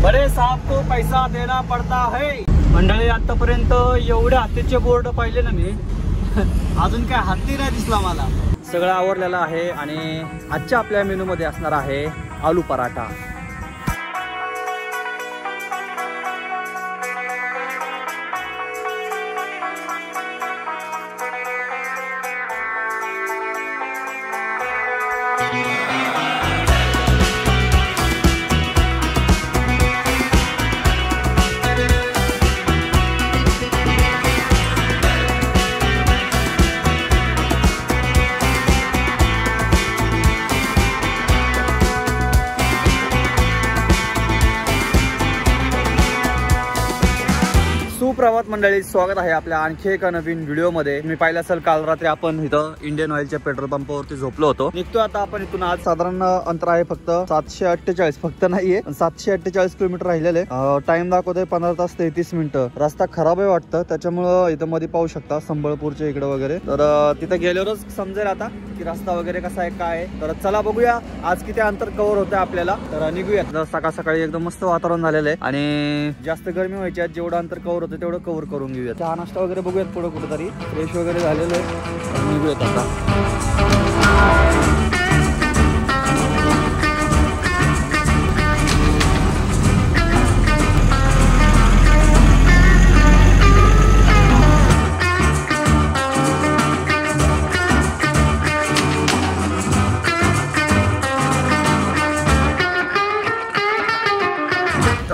बड़े साहब को पैसा देना पड़ता है। मंडळी आतापर्यंत एवढे हत्तीचे बोर्ड पाहिले ना मी, अजून काय हत्ती नाही दिसला मला। सगळं आवरलेलं आहे आणि आजच्या आपल्या मेनू मध्ये असणार आहे आलू पराठा। सुप्रभात मंडळी, स्वागत आहे आपल्या आणखी एका नवीन व्हिडिओ मध्ये। मी पाहिलं असेल काल रात्री आपण इथं इंडियन ऑइलच्या पेट्रोल पंपावरती झोपलो होतो। निघतो आता आपण इथून। आज साधारण अंतर आहे फक्त 748, फक्त नाहीये 748 किलोमीटर राहिलेले। टाइम दाखवतोय 15 तास 33 मिनिटं। रस्ता खराब आहे वाटतं, त्याच्यामुळे इथं मध्ये पाहू शकता संबळपूरच्या इकडे वगैरे। तर तिथं गेल्यावरच समजेल आता की रस्ता वगैरे कसा आहे काय आहे। तर चला बघूया आज किती अंतर कव्हर होतंय आपल्याला। तर निघूया। सकाळ सकाळी एकदम मस्त वातावरण झालेलं आहे आणि जास्त गरमी व्हायची आहे। जेवढं अंतर कव्हर होतं तेवढं कव्हर करून घेऊया। चहा नाश्ता वगैरे बघूयात पुढे कुठेतरी फ्रेश वगैरे झालेलं आहे। निघूयात आता।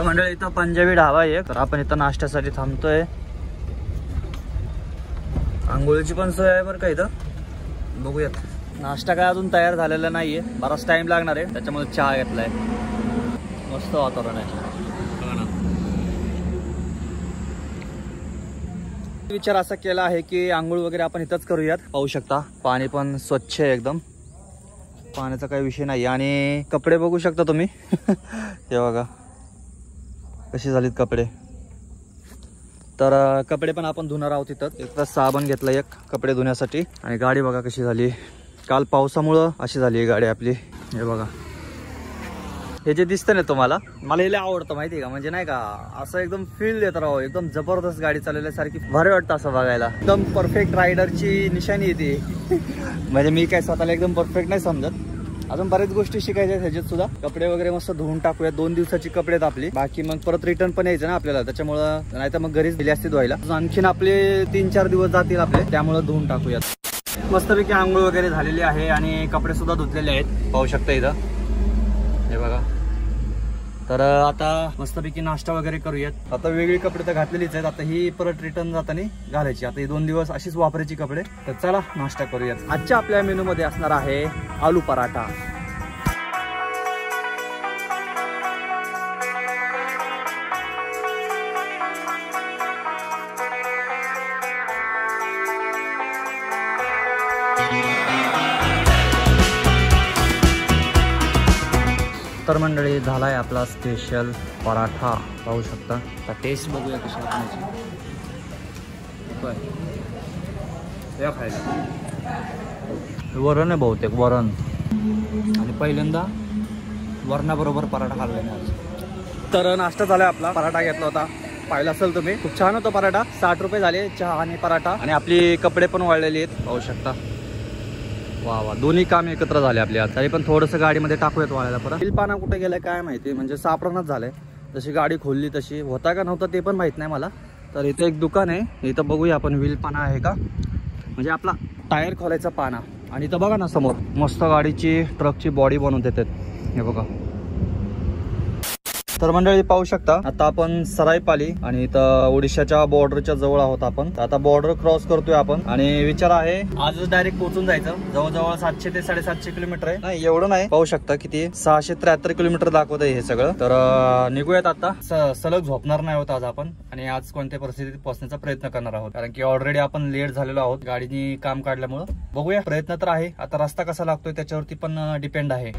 मंडळी इथं पंजाबी ढाबा आहे, तर आपण इथं नाश्त्यासाठी थांबतोय। आंघोळीची पण सोय आहे बरं का इथं, बघूयात। नाश्ता काय अजून तयार झालेला नाहीये, बराच टाइम लागणार आहे, त्याच्यामुळे चहा घेतलाय। मस्त वातावरण आहे। विचार असा केला आहे की आंघोळ वगैरे आपण इथंच करूयात। पाहू शकता पाणी पण स्वच्छ आहे एकदम, पाण्याचा काही विषय नाही। आणि कपडे बघू शकता तुम्ही हे बघा कसे झालेत कपडे। तर कपडे पण आपण धुणार आहोत इथं। एक तास साबण घेतला एक कपडे धुण्यासाठी। आणि गाडी बघा कशी झाली, काल पावसामुळं अशी झाली आहे गाडी आपली। हे बघा, हे जे दिसतं ना तुम्हाला, मला हे आवडतं माहिती आहे का। म्हणजे नाही का असं एकदम फील देत राहो, एकदम जबरदस्त गाडी चालवल्यासारखी भारी वाटतं असं बघायला। एकदम परफेक्ट रायडरची निशाणी येते म्हणजे मी काय स्वतःला एकदम परफेक्ट नाही समजत, अजून बऱ्याच गोष्टी शिकायच्या ह्याच्यात सुद्धा। कपडे वगैरे मस्त धुवून टाकूया, 2 दिवसाची कपडे आहेत आपली। बाकी मग परत रिटर्न पण यायचं ना आपल्याला, त्याच्यामुळं नाही तर मग घरीच दिली असते धुवायला। आणखीन आपले 3-4 दिवस जातील आपले, त्यामुळं धुवून टाकूयात। मस्तपैकी आंघोळ वगैरे झालेली आहे आणि कपडे सुद्धा धुतलेले आहेत, पाहू शकता इथं हे बघा। तर आता मस्तपैकी नाश्ता वगैरे करूयात। आता वेगळी कपडे तर घातलेलीच आहेत, आता ही परत रिटर्न जाताना घालायची। आता ही 2 दिवस अशीच वापरायची कपडे। तर चला नाश्ता करूयात। आजच्या आपल्या मेनू मध्ये असणार आहे आलू पराठा। तर मंडळी झालाय आपला स्पेशल पराठा, पाहू शकता। आता टेस्ट बघूया कशी आहे। वरण आहे बहुतेक, वरण। आणि पहिल्यांदा वरणाबरोबर पराठा खाल्ला आज। तर नाश्ता झालाय आपला, पराठा घेतला होता, पाहिला असेल तुम्ही, खूप छान होता पराठा। 60 रुपये झाले चहा आणि पराठा। आणि आपली कपडे पण वाळलेले आहेत, पाहू शकता। वा वा, दोन्ही काम एकत्र झाले आपले आज। तरी पण थोडंसं गाडीमध्ये टाकूयात वाळायला परत। विलपाना कुठे गेलाय काय माहिती, म्हणजे सापडणच झालंय। जशी गाडी खोलली तशी, होता का नव्हता ते पण माहित नाही मला। तर इथं एक दुकान आहे, इथं बघूया आपण विलपाना आहे का, म्हणजे आपला टायर खोलायचा पाना। आणि इथं बघा ना समोर मस्त गाडीची ट्रकची बॉडी बनवून देतात, हे बघा। तर मंडळी पाहू शकता आता आपण सराईपाली आणि इथं ओडिशाच्या बॉर्डरच्या जवळ आहोत आपण। आता बॉर्डर क्रॉस करतोय आपण आणि विचार आहे आज डायरेक्ट पोहोचून जायचं। जवळजवळ 700 ते 750 किलोमीटर आहे, नाही एवढं नाही, पाहू शकता किती 673 किलोमीटर दाखवत आहे हे सगळं। तर निघूयात आता। सलग झोपणार नाही होत आज आपण, आणि आज कोणत्या परिस्थितीत पोहोचण्याचा प्रयत्न करणार आहोत, कारण की ऑलरेडी आपण लेट झालेलो आहोत गाडीनी काम काढल्यामुळे। बघूया, प्रयत्न तर आहे, आता रस्ता कसा लागतोय त्याच्यावरती पण डिपेंड आहे।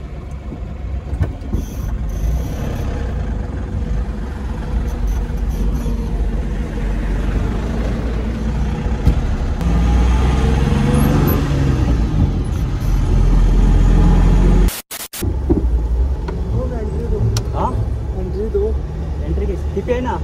एंट्री कैसे टिपी है ना?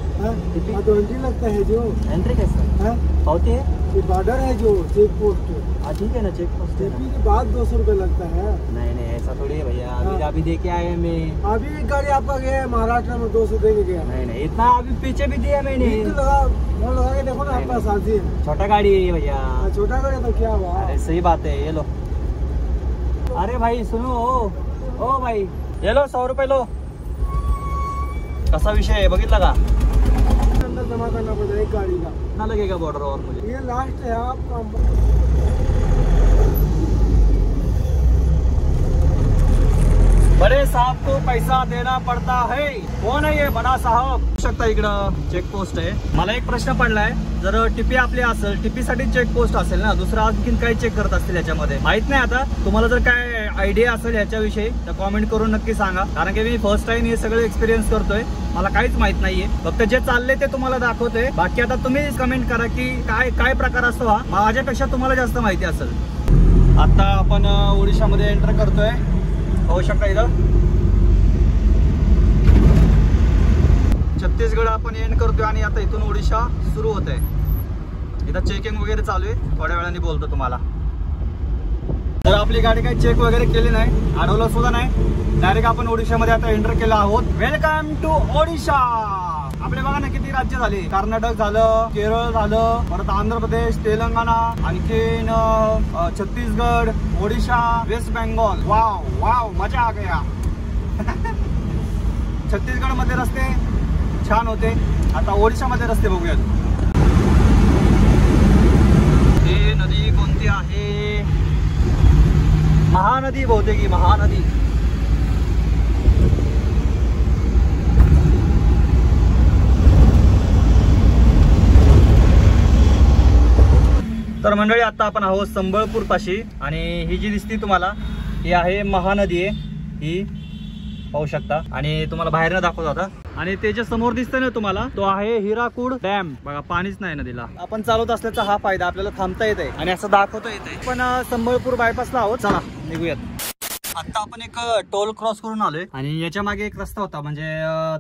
टिपी तो एंट्री लगता है जो एंट्री कैसे पावती है? ये बॉर्डर है जो चेक पोस्ट। हाँ ठीक है ना, चेक पोस्ट टिपी के बाद 200 रुपये लगता है। नहीं नहीं ऐसा थोड़ी है भैया, अभी अभी दे के आए हैं मैं। अभी एक गाड़ी आपका गया है महाराष्ट्र में 200 दे के गया। नहीं नहीं इतना अभी पीछे भी दिया मैंने। फोन लगा के देखो ना आपका साथी है। छोटा गाड़ी है ये भैया। छोटा गाड़ी तो क्या हुआ? अरे सही बात है, ये लो। अरे भाई सुनो, ओ भाई ये लो 100 रुपये लो। कसा विषय आहे बघितला का? अंदर जमा करना पड़ेगा एक गाड़ी का। कितना लगेगा बॉर्डर और मुझे? ये लास्ट है आपका। बड़े साहब को पैसा देना पडता है। कोण आहे बडा साहब? शकता इकडं चेक पोस्ट आहे। मला एक प्रश्न पडलाय, जर टिपी आपली असेल, टिपीसाठी चेक पोस्ट असेल ना, दुसरा आणखीन काही चेक करत असतील याच्यामध्ये माहित नाही। आता तुम्हाला जर काय आयडिया असेल याच्याविषयी तर कॉमेंट करून नक्की सांगा, कारण की मी फर्स्ट टाइम हे सगळं एक्सपिरियन्स करतोय, मला काहीच माहित नाहीये। फक्त जे चाललंय ते तुम्हाला दाखवतोय, बाकी आता तुम्ही कमेंट करा की काय काय प्रकार असतो हा, माझ्यापेक्षा तुम्हाला जास्त माहिती असेल। आता आपण ओडिशामध्ये एंटर करतोय, होऊ शकता इथं छत्तीसगड आपण एंड करतोय आणि आता इथून ओडिशा सुरू होत आहे। इथं चेकिंग वगैरे चालू आहे, थोड्या वेळाने बोलतो तुम्हाला। तर आपली गाडी काही चेक वगैरे केली नाही, अडवलं सुद्धा नाही, डायरेक्ट आपण ओडिशामध्ये आता एंटर केला आहोत। Welcome to Odisha. आपले बघा ना किती राज्य झाले, कर्नाटक झालं, केरळ झालं, परत आंध्र प्रदेश, तेलंगणा, आणखीन Chhattisgarh, Odisha, West Bengal. Wow wow मजा आ गया। छत्तीसगड मध्ये रस्ते छान होते, आता ओडिशा मध्ये रस्ते बघूयात। ही नदी कोणती आहे? महानदी बहुतेक, महानदी। तर मंडळी आता आपण आहोत संबळपूर पाशी आणि ही जी दिसती तुम्हाला ही आहे महानदी आहे, ही पाहू शकता आणि तुम्हाला बाहेरनं दाखवत होता। आणि ते जे समोर दिसतंय ना तुम्हाला, तो आहे हिराकूड डॅम। बघा पाणीच नाही नदीला। आपण चालवत असल्याचा हा फायदा, आपल्याला थांबता येत आहे आणि असं दाखवता येत आहे। पण संबळपूर बायपासला आहोत, चला निघूयात। आता आपण एक टोल क्रॉस करून आलोय आणि याच्या मागे एक रस्ता होता, म्हणजे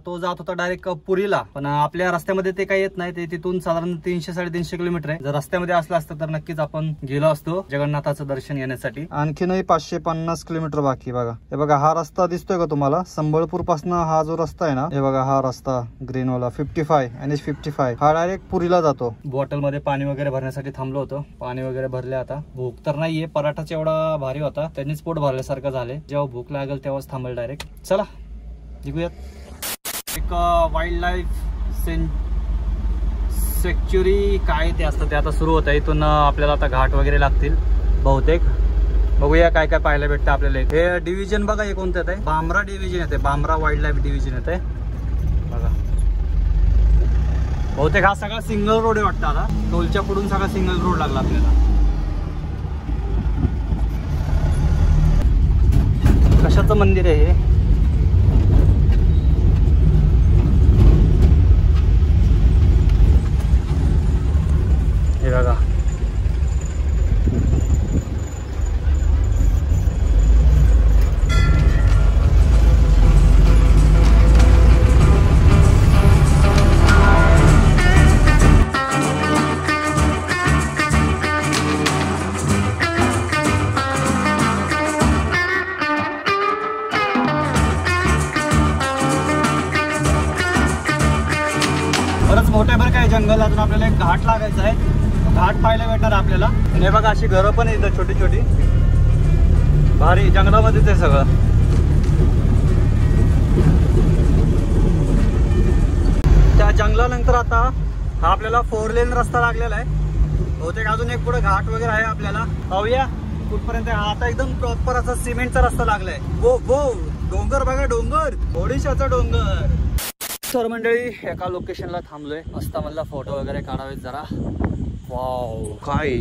तो जात होता डायरेक्ट पुरीला, पण आपल्या रस्त्यामध्ये ते काही येत नाही, ते तिथून साधारण 300-350 किलोमीटर आहे। जर रस्त्यामध्ये असलं असतं तर नक्कीच आपण गेलो असतो जगन्नाथाचं दर्शन घेण्यासाठी। आणखीनही 550 किलोमीटर बाकी। बघा हे बघा, हा रस्ता दिसतोय का तुम्हाला? संबळपूर पासून हा जो रस्ता आहे ना, हे बघा हा रस्ता ग्रीन वाला 55 NH55 हा डायरेक्ट पुरीला जातो। बॉटल मध्ये पाणी वगैरे भरण्यासाठी थांबलो होतो, पाणी वगैरे भरले। आता भूक तर नाहीये, पराठाच एवढा भारी होता त्यांनीच पोट भरल्यासारखं झाले। जेव्हा भूक लागेल तेव्हाच थांबेल डायरेक्ट। चला निघूयात। एक वाईल्ड लाईफ सेंच्युरी काय ते असतं ते आता सुरू होत आहे। इथून आपल्याला आता घाट वगैरे लागतील बहुतेक, बघूया काय काय पाहायला भेटतं आपल्याला। हे डिव्हिजन बघा, हे कोणतं आहे? बांबरा डिव्हिजन येते, बांबरा वाईल्ड लाईफ डिव्हिजन येते बघा। बहुतेक हा सगळा सिंगल रोड आहे वाटतं, आता टोलच्या पुढून सगळा सिंगल रोड लागला आपल्याला। कशाचं मंदिर आहे हे? हे बघा, बरंच मोठे बरं काय जंगल। अजून आपल्याला एक घाट लागायचा आहे, घाट पाहायला भेटणार आपल्याला। हे बघा अशी घरं पण इथं छोटी छोटी, भारी जंगलामध्येच आहे सगळं। त्या जंगलानंतर आता हा आपल्याला 4 लेन रस्ता लागलेला आहे, बहुतेक अजून एक पुढे घाट वगैरे आहे आपल्याला, पाहूया कुठपर्यंत। हा आता एकदम प्रॉपर असा सिमेंटचा रस्ता लागलाय। वो वो डोंगर बघा, डोंगर, ओडिशाचा डोंगर। तर मंडळी एका लोकेशनला थांबलोय, मस्त मला फोटो वगैरे काढावेत जरा। वाव काय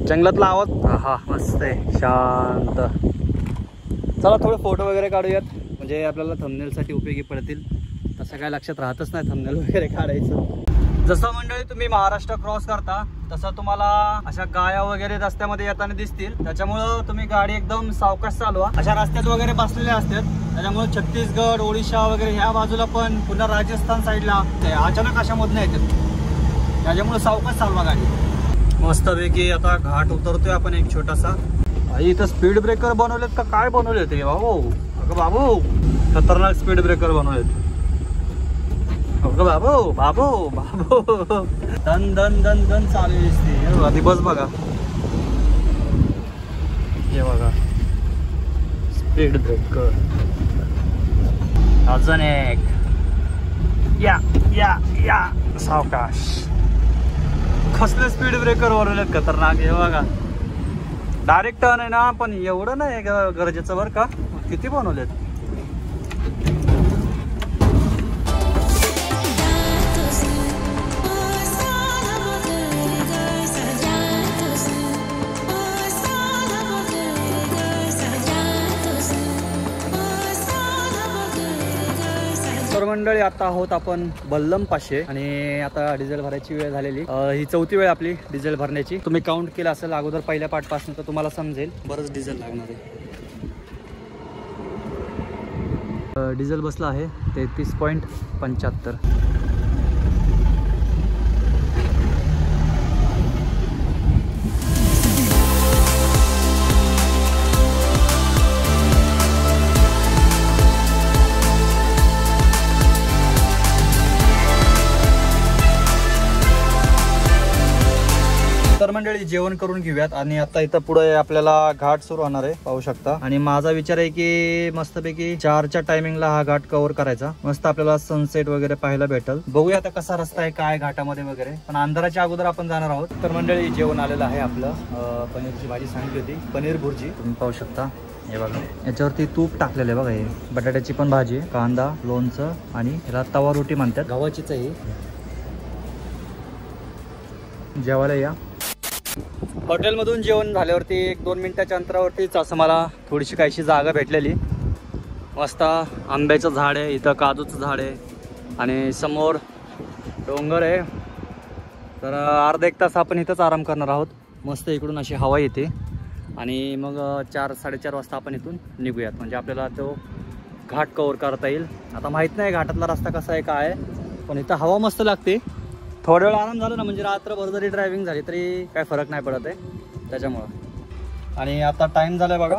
जंगलातला आवाज, हा मस्त आहे, शांत। चला थोडे फोटो वगैरे काढूयात, म्हणजे आपल्याला थंबनेल साठी उपयोगी पडतील। तसं काय लक्षात राहतच नाही थंबनेल वगैरे काढायचं। जसं मंडळी तुम्ही महाराष्ट्र क्रॉस करता तसं तुम्हाला अशा गाया वगैरे रस्त्यामध्ये येताना दिसतील, त्याच्यामुळं तुम्ही गाडी एकदम सावकाश चालवा. अशा रस्त्यात वगैरे बसलेल्या असतात, त्याच्यामुळे छत्तीसगड, ओडिशा वगैरे ह्या बाजूला पण पुन्हा राजस्थान साईडला अचानक अशामधनं येतात, त्याच्यामुळे सावकाश चालवा गाडी. मस्तपैकी आता घाट उतरतोय आपण एक छोटासा. इथं स्पीड ब्रेकर बनवलेत का काय बनवले ते बाबू? अगं बाबू खतरनाक स्पीड ब्रेकर बनवलेत. अगं बाबू बाबू बाबू दन दन दन दन चालू दिसते. आधी बस बघा, हे बघा स्पीड ब्रेकर. अजून एक या या या सावकाश. कसले स्पीड ब्रेकर बनवलेत खतरनाक. हे बघा डायरेक्ट टर्न आहे ना, पण एवढं नाही गरजेचं बरं का. किती बनवलेत. तर मंडळी आता आहोत आपण बल्लम पाशे आणि आता डिझेल भरायची वेळ झालेली. ही 4थी वेळ आपली डिझेल भरण्याची. तुम्ही काउंट केलं असेल अगोदर पहिल्या पार्टपासून तर तुम्हाला समजेल बरंच डिझेल लागणार आहे. डिझेल बसला आहे 33.75. तर मंडळी जेवण करून घेऊयात आणि आता इथं पुढे आपल्याला घाट सुरू होणार आहे, पाहू शकता. आणि माझा विचार आहे की मस्तपैकी 4च्या टायमिंगला हा घाट कव्हर करायचा. मस्त आपल्याला सनसेट वगैरे पाहायला भेटल. बघूया आता कसा रस्ता आहे काय घाटामध्ये वगैरे, पण अंधाराच्या अगोदर आपण जाणार आहोत. तर मंडळी जेवण आलेलं आहे आपलं. पनीरची भाजी सांगितली होती, पनीर भुर्जी तुम्ही पाहू शकता. हे बघा याच्यावरती तूप टाकलेलं आहे बघा. हे बटाट्याची पण भाजी, कांदा, लोणचं आणि याला तवा रोटी म्हणतात, गव्हाचीच आहे. जेवायला या. हॉटेलमधून जेवण झाल्यावरती 1-2 मिनिटाच्या अंतरावरतीच असं मला थोडीशी काहीशी जागा भेटलेली. मस्त आंब्याचं झाड आहे, इथं काजूचं झाड आहे आणि समोर डोंगर आहे. तर अर्धा 1 तास आपण इथंच आराम करणार आहोत. मस्त इकडून अशी हवा येते आणि मग 4-4:30 वाजता आपण इथून निघूयात, म्हणजे आपल्याला तो घाट कव्हर करता येईल. आता माहीत नाही घाटातला रस्ता कसा आहे काय आहे, पण इथं हवा मस्त लागते. थोड्या वेळ आराम झाला ना म्हणजे रात्रभर जरी ड्रायव्हिंग झाली तरी काय फरक नाही पडत आहे त्याच्यामुळं. आणि आता टाईम झाला आहे बघा,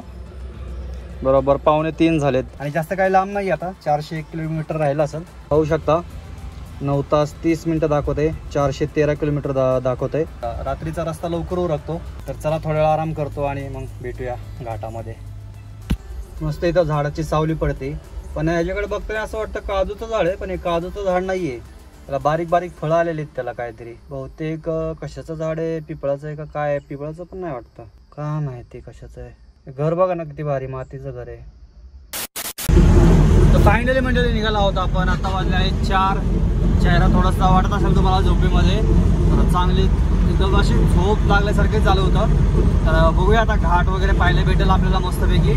बरोबर 2:45 झालेत आणि जास्त काही लांब नाही. आता 401 किलोमीटर राहिलं असेल. पाहू शकता 9 तास 30 मिनटं दाखवते, 413 किलोमीटर दाखवते. रात्रीचा रस्ता लवकर उरकतो. तर चला थोड्या वेळ आराम करतो आणि मग भेटूया घाटामध्ये. मस्त इथं झाडाची सावली पडते, पण ह्याच्याकडे बघतोय असं वाटतं काजूचं झाड आहे, पण हे काजूचं झाड नाही आहे. त्याला बारीक बारीक फळं आलेली आहेत त्याला काहीतरी. बहुतेक कशाचं झाड आहे, पिपळाचं आहे का काय? पिपळाचं पण नाही वाटतं, का माहिती कशाचं आहे. घर बघा ना किती भारी मातीचं घर आहे. तर फायनली मंडळी निघाला होता आपण. आता वाजले आहे 4. चेहरा थोडासा वाटत असेल तुम्हाला झोपेमध्ये, तर चांगली एकदम अशी झोप लागल्यासारखे चालू होतं. तर बघूया आता घाट वगैरे पाहायला भेटेल आपल्याला मस्तपैकी.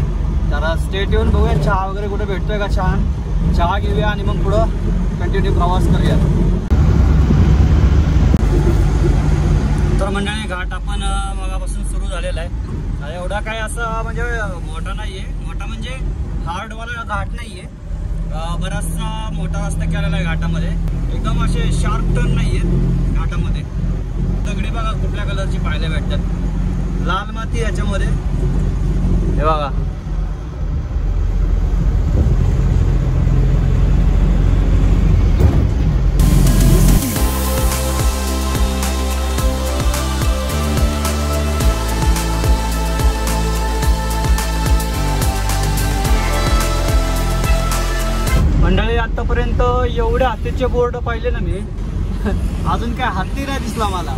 तर स्टेट येऊन बघूया चहा वगैरे कुठे भेटतोय का. छान चहा घेऊया आणि मग पुढं कंटिन्यू प्रवास करूया. तर मंडळी घाट आपण मगापासून सुरू झालेला आहे. एवढा काय असं म्हणजे मोठा नाहीये, मोठा म्हणजे हार्डवाला घाट नाहीये. बराचसा मोठा रस्ता केलेला आहे घाटामध्ये. एकदम असे शार्प टर्न नाहीये घाटामध्ये. दगडी बघा कुठल्या कलरची पाहायला भेटतात, लाल माती याच्यामध्ये. हे बघा मंडळी. आतापर्यंत एवढे हत्तीचे बोर्ड पाहिले ना मी, अजून काय हत्ती नाही दिसला मला.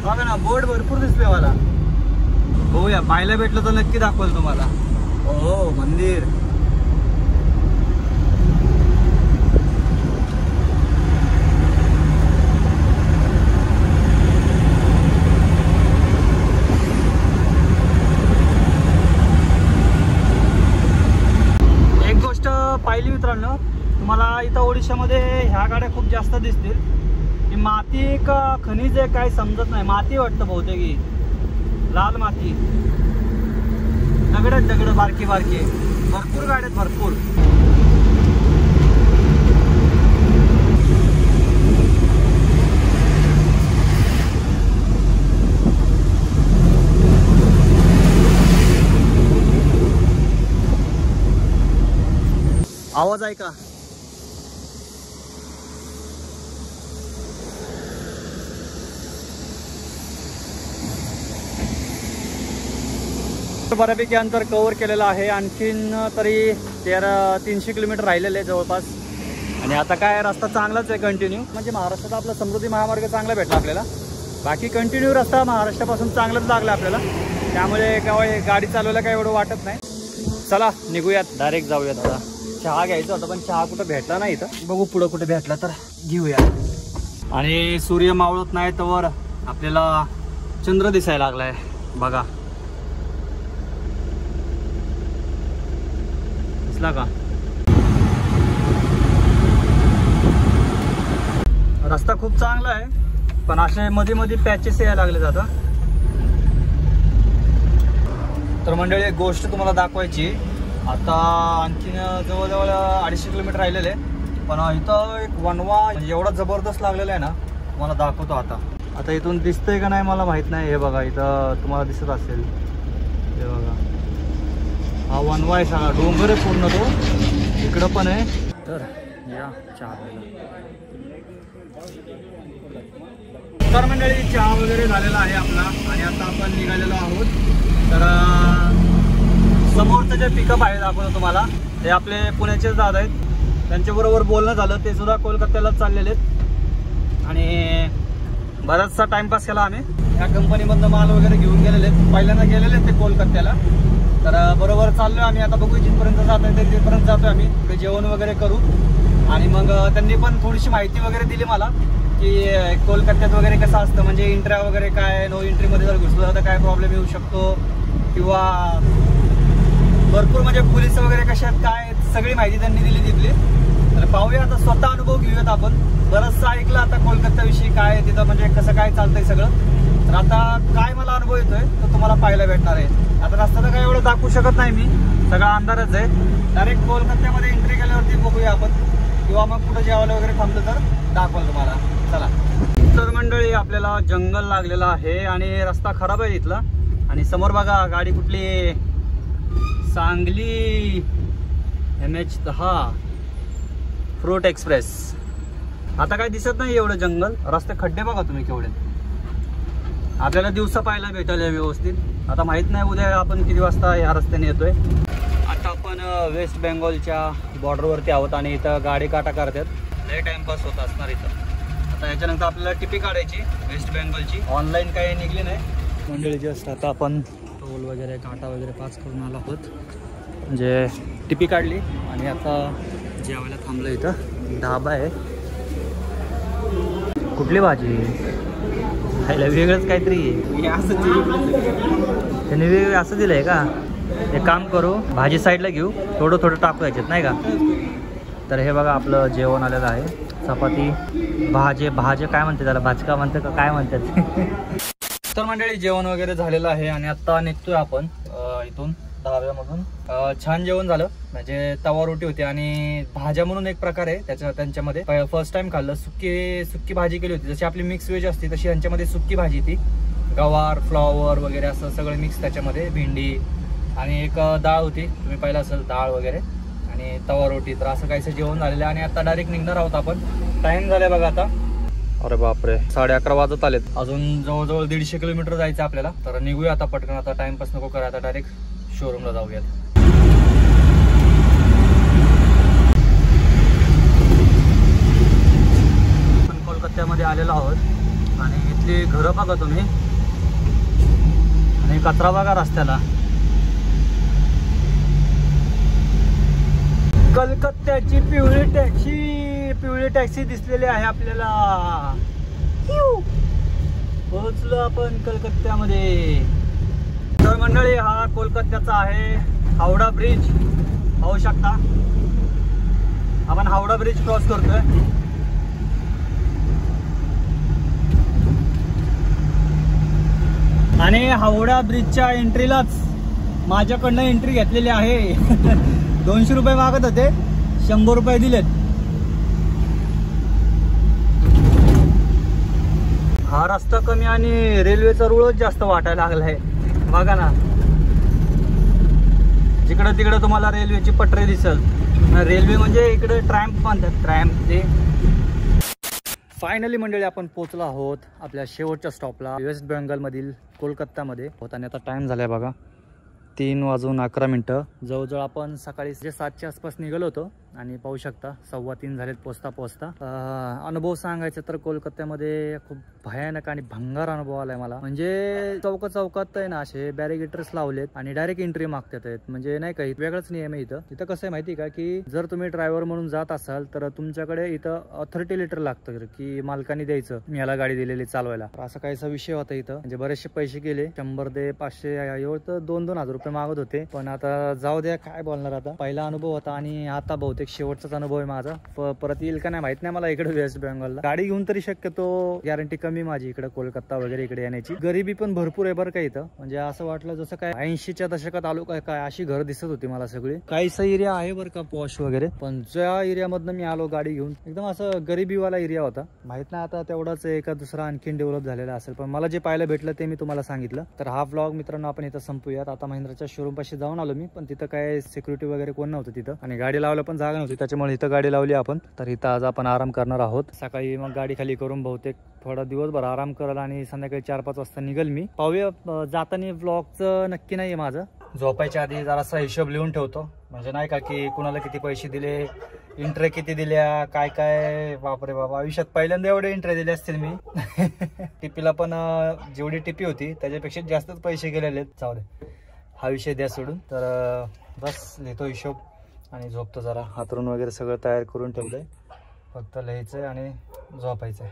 बघा ना बोर्ड भरपूर दिसले मला. हो या पाहायला भेटलं तर नक्की दाखवल तुम्हाला. हो मंदिर. एक गोष्ट पाहिली मित्रांनो, तुम्हाला इथं ओडिशामध्ये ह्या गाड्या खूप जास्त दिसतील की ही माती का खनिज आहे काय समजत नाही. माती वाटतं बहुतेक ही. लाल माती. दगड बारकी बारकी. भरपूर गाड्या आहेत भरपूर. आवाज आहे का? बऱ्यापैकी अंतर कव्हर केलेलं आहे. आणखीन तरी 300 किलोमीटर राहिलेले आहे जवळपास. आणि आता काय रस्ता चांगलाच आहे कंटिन्यू. म्हणजे महाराष्ट्रात आपला समृद्धी महामार्ग चांगला भेटला आपल्याला. बाकी कंटिन्यू रस्ता महाराष्ट्रापासून चांगलाच लागला आपल्याला. त्यामुळे काय गाडी चालवायला काय एवढं वाटत नाही. चला निघूयात, डायरेक्ट जाऊयात. आता चहा घ्यायचा होता पण चहा कुठं भेटला नाही इथं. बघू पुढं कुठे भेटला तर घेऊया. आणि सूर्य मावळत नाही तोवर आपल्याला चंद्र दिसायला लागलाय बघा. दिसला का? रस्ता खूप चांगला आहे पण असे मध्ये मध्ये पॅचेस यायला लागले आता. तर मंडळी एक गोष्ट तुम्हाला दाखवायची. आता आणखीन जवळजवळ 250 किलोमीटर राहिलेले. पण इथं एक वनवा एवढा जबरदस्त लागलेला आहे ना, तुम्हाला दाखवतो. आता इथून दिसतंय का नाही मला माहित नाही. हे बघा इथं तुम्हाला दिसत असेल. हे बघा हा वनवा आहे सगळा. डोंगर आहे पूर्ण तो. इकडं पण आहे. तर या चहा प्यायला. तर मंडळी चहा वगैरे झालेला आहे आपला आणि आता आपण निघालेलो आहोत. तर समोरचं जे पिकअप आहे दाखवतो तुम्हाला. ते आपले पुण्याचेच दादा आहेत. त्यांच्याबरोबर बोलणं झालं. ते सुद्धा कोलकात्यालाच चाललेले आहेत आणि बराचसा टाइमपास केला आम्ही. या कंपनीमधनं माल वगैरे घेऊन गेलेले आहेत. पहिल्यांदा गेलेले ते कोलकात्याला. तर बरोबर चाललोय आम्ही. आता बघू जिथपर्यंत जात आहे ते तिथपर्यंत जातोय आम्ही. ते जेवण वगैरे करू. आणि मग त्यांनी पण थोडीशी माहिती वगैरे दिली मला की कोलकात्यात वगैरे कसं असतं. म्हणजे एंट्र्या वगैरे काय, नो एंट्रीमध्ये जर घुसलं तर काय प्रॉब्लेम येऊ शकतो किंवा भरपूर म्हणजे पोलीस वगैरे कशात काय सगळी माहिती त्यांनी दिली तिथली. तर पाहूया आता, स्वतः अनुभव घेऊयात आपण. बरंचसं ऐकलं आता कोलकात्याविषयी काय तिथं म्हणजे कसं काय चालतंय सगळं. तर आता काय मला अनुभव येतोय तो तुम्हाला पाहायला भेटणार आहे. आता रस्ता तर काय एवढं दाखवू शकत नाही मी, सगळा अंधारच आहे. डायरेक्ट कोलकात्यामध्ये एंट्री केल्यावरती बघूया आपण किंवा मग कुठं जेवायला वगैरे थांबलं तर दाखवलं तुम्हाला. चला. तर मंडळी आपल्याला जंगल लागलेलं आहे आणि रस्ता खराब आहे इथला. आणि समोर बघा गाडी कुठली, सांगली MH10 फ्रूट एक्सप्रेस. आता काय दिसत नाही एवढं जंगल. रस्ते खड्डे बघा तुम्ही केवढे. आपल्याला दिवसा पाहायला भेटेल व्यवस्थित. आता माहित नाही उद्या आपण किती वाजता या रस्त्याने येतोय. आता आपण वेस्ट बेंगॉलच्या बॉर्डरवरती आहोत आणि इथं गाडी काटा करतात. लय टाइमपास होत असणार इथं. आता याच्यानंतर आपल्याला टिपी काढायची वेस्ट बेंगॉलची. ऑनलाईन काही निघली नाही मंडळी. जस्ट आता आपण टोल वगैरे काटा वगैरे पास करून आलो आहोत. म्हणजे टिपी काढली आणि आता जेवायला थांबलं. इथं ढाबा आहे. कुठली भाजी खायला वेगळंच काहीतरी त्याने वेगळं असं दिलंय का. हे काम करू, भाजी साईडला घेऊ, थोडं थोडं टाकू याच्यात नाही का. तर हे बघा आपलं जेवण आलेलं आहे. चपाती भाजे काय म्हणते त्याला, भाजका म्हणते का काय म्हणतात. तर मंडळी जेवण वगैरे झालेलं आहे आणि आता निघतोय आपण इथून धाब्यामधून. छान जेवण झालं. म्हणजे तवा रोटी होती आणि भाज्या म्हणून एक प्रकार आहे त्यांच्यामध्ये. फर्स्ट टाइम खाल्लं. सुक्की भाजी केली होती. जशी आपली मिक्स व्हेज असते तशी यांच्यामध्ये सुक्की भाजी ती. गवार, फ्लॉवर वगैरे असं सगळं मिक्स त्याच्यामध्ये. भेंडी आणि एक डाळ होती, तुम्ही पाहिलं असेल डाळ वगैरे, आणि तवा रोटी. तर असं काहीसं जेवण झालेलं आहे आणि आता डायरेक्ट निघणार आहोत आपण. टाइम झालाय बघा आता. अरे बापरे 11:30 वाजत आलेत. अजून जवळजवळ 150 किलोमीटर जायचं आपल्याला. तर निघूया आता पटकन. आता टाइमपास नको करा. आता डायरेक्ट शोरूमला जाऊयात. आपण कोलकात्यामध्ये आलेलो आहोत आणि इथली घरं बघा तुम्ही आणि कचरा बघा रस्त्याला. कलकत्त्याची पिवळी टॅक्सी दिसलेली आहे आपल्याला. पोहोचलो आपण कलकत्त्यामध्ये. तर मंडळी हा कोलकात्याचा आहे हावडा ब्रिज. पाहू शकता आपण हावडा ब्रिज क्रॉस करतोय. आणि हावडा ब्रिजच्या एंट्रीलाच माझ्याकडनं एंट्री घेतलेली आहे. 200 रुपये मागत होते, 100 रुपये दिलेत. हा रस्ता कमी आणि रेल्वेचा रुळच जास्त वाटायला लागलाय. बघा ना, जिकडं तिकडं तुम्हाला रेल्वेची पटरी दिसल. रेल्वे म्हणजे इकडे ट्रॅम्प म्हणतात, ट्रॅम्प ते. फायनली मंडळी आपण पोहोचलो आहोत आपल्या शेवटच्या स्टॉपला, वेस्ट बेंगॉलमधील कोलकातामध्ये. आणि आता टाइम झालाय बघा 3:11. जवळजवळ आपण सकाळी 7च्या आसपास निघालो होतो आणि पाहू शकता 2:15 झालेत पोचता. अनुभव सांगायचा तर कोलकात्यामध्ये खूप भयानक आणि भंगार अनुभव आलाय मला. म्हणजे चौकात आहे ना असे बॅरिगेटर्स लावलेत आणि डायरेक्ट एंट्री मागतात आहेत. म्हणजे नाही का, वेगळाच नियम आहे इथं कसं आहे माहिती का, की जर तुम्ही ड्रायव्हर म्हणून जात असाल तर तुमच्याकडे इथं ऑथॉरिटी लेटर लागतं की मालकाने द्यायचं, मी याला गाडी दिलेली चालवायला. असा काहीसा विषय होता इथं. म्हणजे बरेचसे पैसे गेले, 100 ते 500 एवढं तर 2,000 रुपये मागत होते. पण आता जाऊ द्या, काय बोलणार. आता पहिला अनुभव होता आणि आता बहुतेक शेवटचाच अनुभव आहे माझा. परत येईल का नाही माहित नाही मला इकडे वेस्ट बेंगॉलला. गाडी घेऊन तरी शक्यतो गॅरंटी कमी माझी इकडे कोलकाता वगैरे इकडे येण्याची. गरिबी पण भरपूर आहे बरं का इथं. म्हणजे असं वाटलं जसं काय 80च्या दशकात आलो काय अशी घर दिसत होती मला सगळी. काहीसा एरिया आहे बरं का पॉश वगैरे, पण ज्या एरियामधनं मी आलो गाडी घेऊन एकदम असं गरिबीवाला एरिया होता. माहित नाही आता तेवढाच एका दुसरा आणखीन डेव्हलप झालेला असेल, पण मला जे पाहायला भेटलं ते मी तुम्हाला सांगितलं. तर हा व्लॉग मित्रांनो आपण इथं संपूयात. आता महिंद्राच्या शोरूम पाशी जाऊन आलो मी, पण तिथं काय सिक्युरिटी वगैरे कोण नव्हतं तिथं आणि गाडी लावायला पण जागा नव्हती, त्याच्यामुळे इथं गाडी लावली आपण. तर इथं आज आपण आराम करणार आहोत. सकाळी मग गाडी खाली करून बहुतेक थोडा दिवसभर आराम करायला आणि संध्याकाळी 4-5 वाजता निघेल मी. पाहूया जाताना व्लॉगचं नक्की नाहीये माझं. झोपायच्या आधी जरासा हिशोब लिहून ठेवतो, म्हणजे नाही का की कुणाला किती पैसे दिले, एंट्री किती दिल्या, काय काय. बापरे बाबा, आयुष्यात पहिल्यांदा एवढे एंट्री दिले असतील मी. टिपीला पण जेवढी टिपी होती त्याच्यापेक्षा जास्तच पैसे गेलेले आहेत. जाऊ दे, हा विषय द्या सोडून. तर बस लिहितो हिशोब आणि झोपतो जरा. हातरून वगैरे सगळं तयार करून ठेवलंय, फक्त लिहायचंय आणि झोपायचंय.